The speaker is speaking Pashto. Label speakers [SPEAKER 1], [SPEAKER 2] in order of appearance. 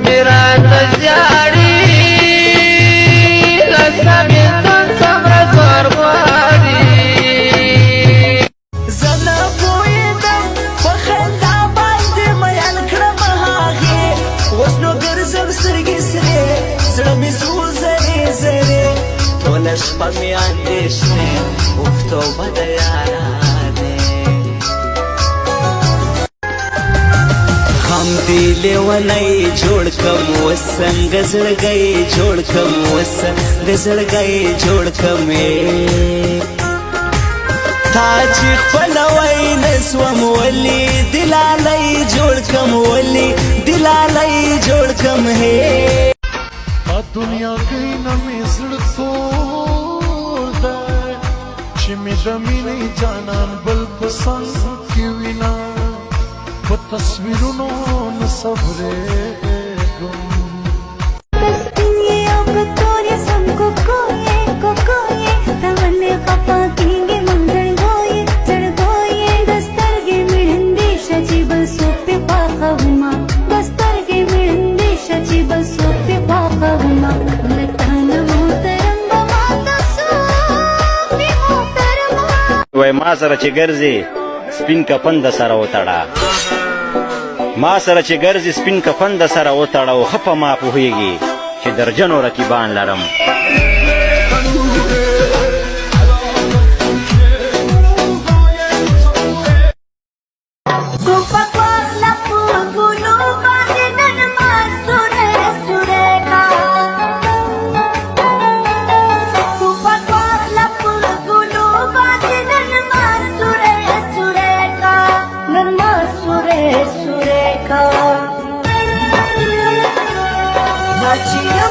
[SPEAKER 1] میرا تجاری لسمی تن سمر زور غواری
[SPEAKER 2] زنا پویدم پخندا باندې میان کړم هاغه اوس نو ګرځم سترګې سرې زړه مې زور زرې زرې ټوله شپه مې اندېښنې اوف توبه د یارانې هم دې لیونی جوړ کم اوس څنګه زړګی جوړ کم اوس د زړګی جوړ کم تا چې خپل وای نسوم ولی دلالای جوړ کم ولی دلالای جوړ کم ہے
[SPEAKER 3] دنیا کې نمې زړه تور دی چې مې د مینې جانان بل په څنګ کې وینا په تصویرونو نه صبرېږم
[SPEAKER 4] وای ما سره چې ګرځي سپین کفن د سره وتړه ما سره چې ګرځي سپین کفن د سره وتړه او خپه ما پوهیږي چې درجنو رقیبان لرم
[SPEAKER 2] Chia